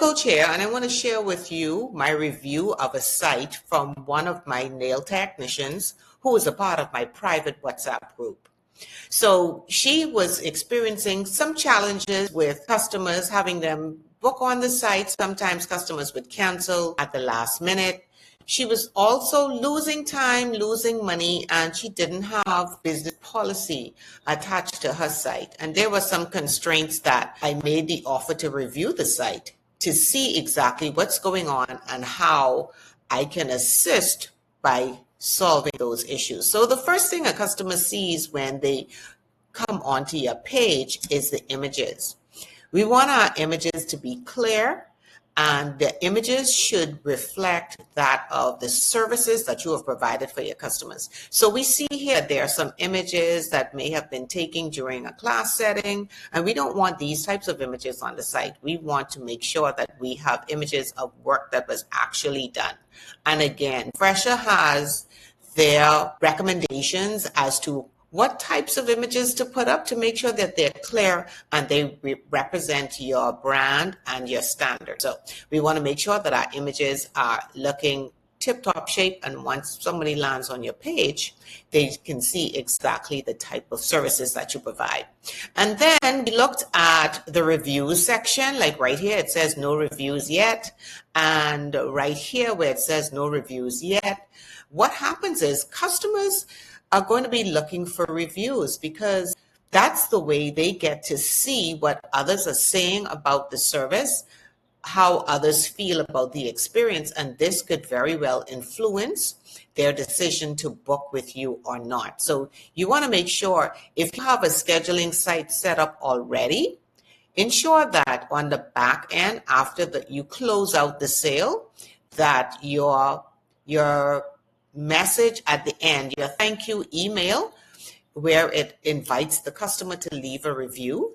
co-chair, and I want to share with you my review of a site from one of my nail technicians who is a part of my private WhatsApp group. So she was experiencing some challenges with customers having them book on the site. Sometimes customers would cancel at the last minute. She was also losing time, losing money, and she didn't have business policy attached to her site. And there were some constraints that I made the offer to review the site to see exactly what's going on and how I can assist by solving those issues. So the first thing a customer sees when they come onto your page is the images. We want our images to be clear, and the images should reflect that of the services that you have provided for your customers. So we see here there are some images that may have been taken during a class setting, and we don't want these types of images on the site. We want to make sure that we have images of work that was actually done. And again, Fresha has their recommendations as to what types of images to put up to make sure that they're clear and they represent your brand and your standard. So we want to make sure that our images are looking tip-top shape, and once somebody lands on your page, they can see exactly the type of services that you provide. And then we looked at the reviews section, like right here it says no reviews yet, and right here where it says no reviews yet, what happens is customers are going to be looking for reviews because that's the way they get to see what others are saying about the service, how others feel about the experience, and this could very well influence their decision to book with you or not. So you want to make sure if you have a scheduling site set up already, ensure that on the back end, after you close out the sale, that your message at the end, your thank you email, where it invites the customer to leave a review,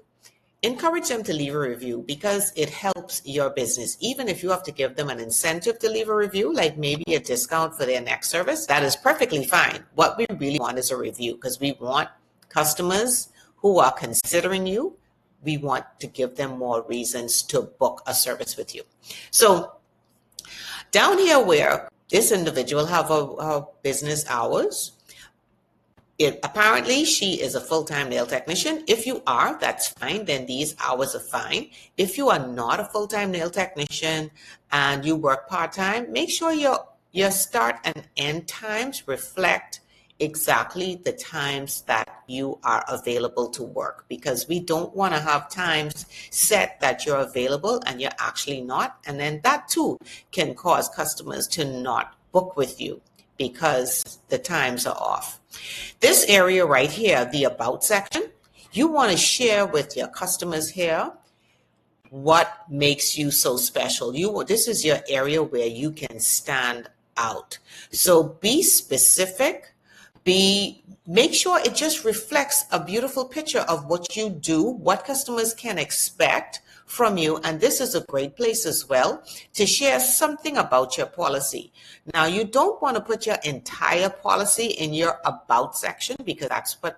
encourage them to leave a review because it helps your business. Even if you have to give them an incentive to leave a review, like maybe a discount for their next service, that is perfectly fine. What we really want is a review because we want customers who are considering you, we want to give them more reasons to book a service with you. So down here where this individual have her business hours. Apparently, she is a full-time nail technician. If you are, that's fine. Then these hours are fine. If you are not a full-time nail technician and you work part-time, make sure your start and end times reflect exactly the times that you are available to work, because we don't want to have times set that you're available and you're actually not. And then that too can cause customers to not book with you because the times are off. This area right here, the about section, you want to share with your customers here what makes you so special. This is your area where you can stand out. So be specific. Make sure it just reflects a beautiful picture of what you do, what customers can expect from you. And this is a great place as well to share something about your policy. Now, you don't want to put your entire policy in your about section because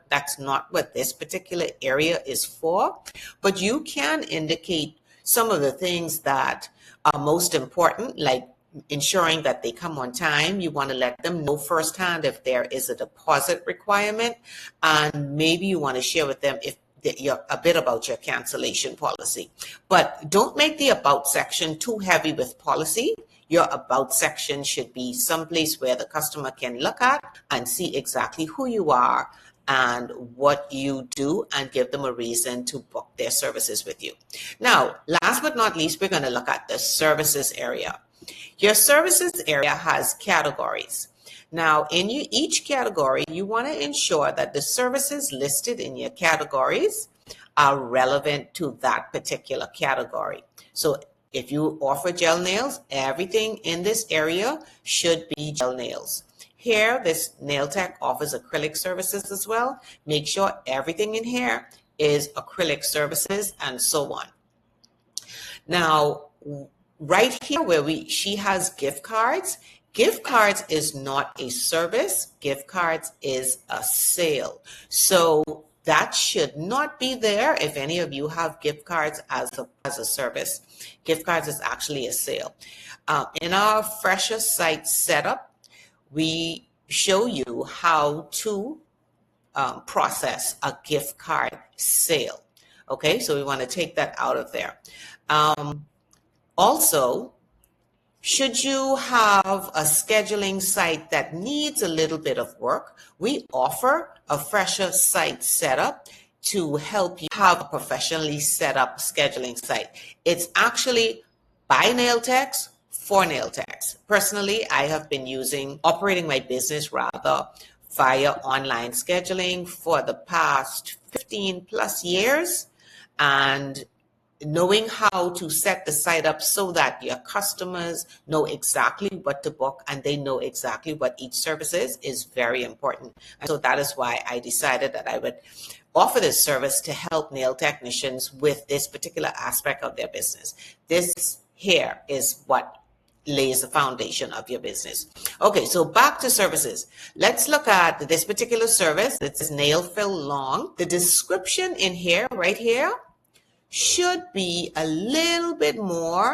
that's not what this particular area is for. But you can indicate some of the things that are most important, like ensuring that they come on time. You want to let them know firsthand if there is a deposit requirement, and maybe you want to share with them a bit about your cancellation policy. But don't make the about section too heavy with policy. Your about section should be someplace where the customer can look at and see exactly who you are and what you do and give them a reason to book their services with you. Now, last but not least, we're going to look at the services area. Your services area has categories. Now, in each category, you want to ensure that the services listed in your categories are relevant to that particular category. So if you offer gel nails, everything in this area should be gel nails. Here, this nail tech offers acrylic services as well. Make sure everything in here is acrylic services and so on. Now, right here where she has gift cards. Gift cards is not a service. Gift cards is a sale. So That should not be there if any of you have gift cards as a service. Gift cards is actually a sale. In our Fresha site setup, we show you how to process a gift card sale. Okay, so we want to take that out of there. Also, should you have a scheduling site that needs a little bit of work, we offer a Fresha site setup to help you have a professionally set up scheduling site. It's actually by nail techs for nail techs. Personally, I have been operating my business rather via online scheduling for the past 15 plus years, and knowing how to set the site up so that your customers know exactly what to book and they know exactly what each service is very important. And so that is why I decided that I would offer this service to help nail technicians with this particular aspect of their business. This here is what lays the foundation of your business. Okay, so back to services. Let's look at this particular service. It says nail fill long. The description in here, right here, should be a little bit more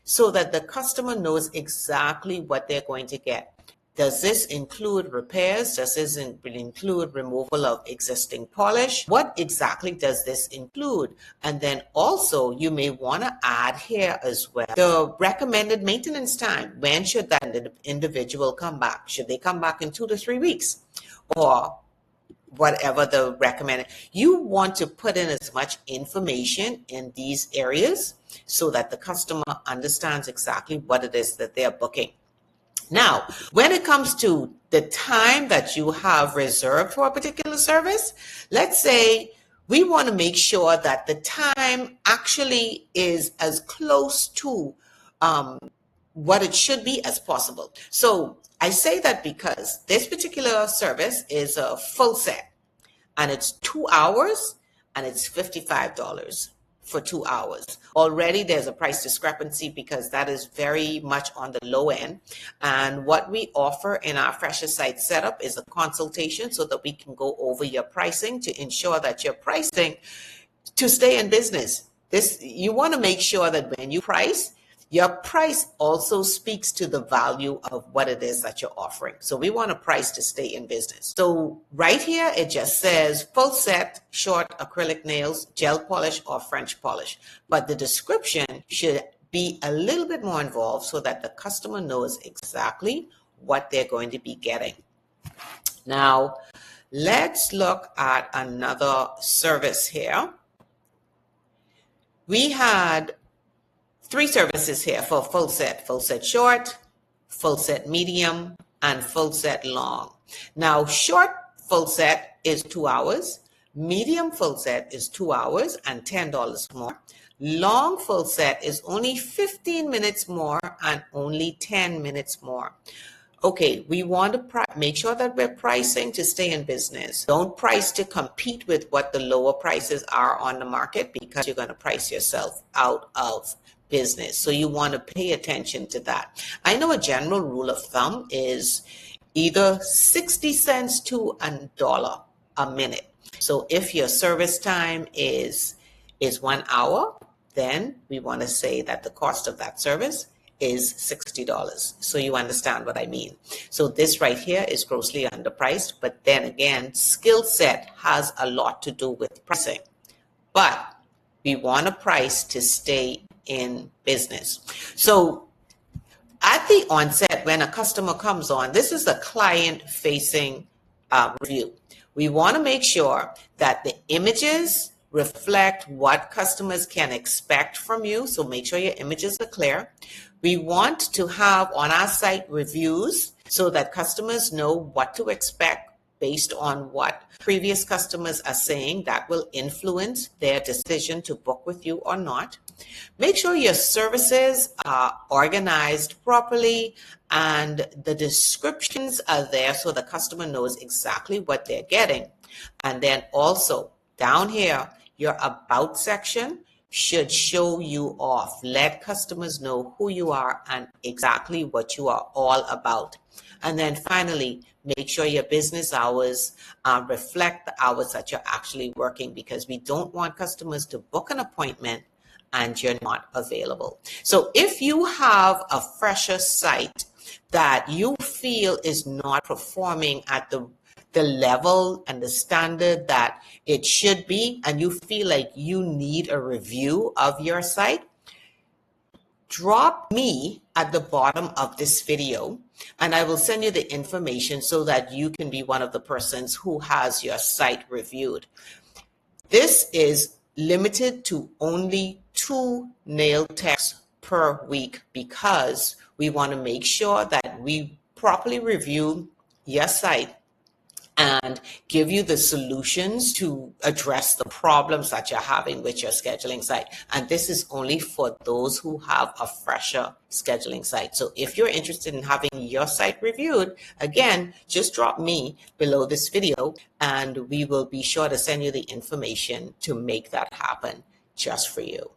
so that the customer knows exactly what they're going to get. Does this include repairs? Does this include removal of existing polish? What exactly does this include? And then also you may want to add here as well the recommended maintenance time. When should that individual come back? Should they come back in 2 to 3 weeks? Or whatever the recommended. You want to put in as much information in these areas so that the customer understands exactly what it is that they're booking. Now, when it comes to the time that you have reserved for a particular service, let's say we want to make sure that the time actually is as close to what it should be as possible. So I say that because this particular service is a full set and it's 2 hours and it's $55 for 2 hours. Already there's a price discrepancy because that is very much on the low end. And what we offer in our Fresha site setup is a consultation so that we can go over your pricing to ensure that your pricing to stay in business. You want to make sure that when you price, your price also speaks to the value of what it is that you're offering. So we want a price to stay in business. So right here, it just says full set, short acrylic nails, gel polish, or French polish. But the description should be a little bit more involved so that the customer knows exactly what they're going to be getting. Now, let's look at another service here. We had 3 services here for full set short, full set medium, and full set long. Now, short full set is 2 hours, medium full set is 2 hours and $10 more. Long full set is only 15 minutes more and only 10 minutes more. Okay, we want to make sure that we're pricing to stay in business. Don't price to compete with what the lower prices are on the market because you're going to price yourself out of business. So you want to pay attention to that. I know a general rule of thumb is either 60 cents to $1 a minute. So if your service time is 1 hour, then we want to say that the cost of that service is $60. So you understand what I mean. So this right here is grossly underpriced, but then again, skill set has a lot to do with pricing. But we want a price to stay in business. So at the onset, when a customer comes on, this is a client-facing review. We want to make sure that the images reflect what customers can expect from you. So make sure your images are clear. We want to have on our site reviews so that customers know what to expect based on what previous customers are saying. That will influence their decision to book with you or not. Make sure your services are organized properly and the descriptions are there so the customer knows exactly what they're getting. And then also down here, your about section should show you off. Let customers know who you are and exactly what you are all about. And then finally, make sure your business hours reflect the hours that you're actually working, because we don't want customers to book an appointment and you're not available. So if you have a Fresha site that you feel is not performing at the level and the standard that it should be, and you feel like you need a review of your site, drop me at the bottom of this video and I will send you the information so that you can be one of the persons who has your site reviewed. This is limited to only 2 nail techs per week, because we want to make sure that we properly review your site and give you the solutions to address the problems that you're having with your scheduling site. And this is only for those who have a Fresha scheduling site. So if you're interested in having your site reviewed, again, just drop me below this video and we will be sure to send you the information to make that happen just for you.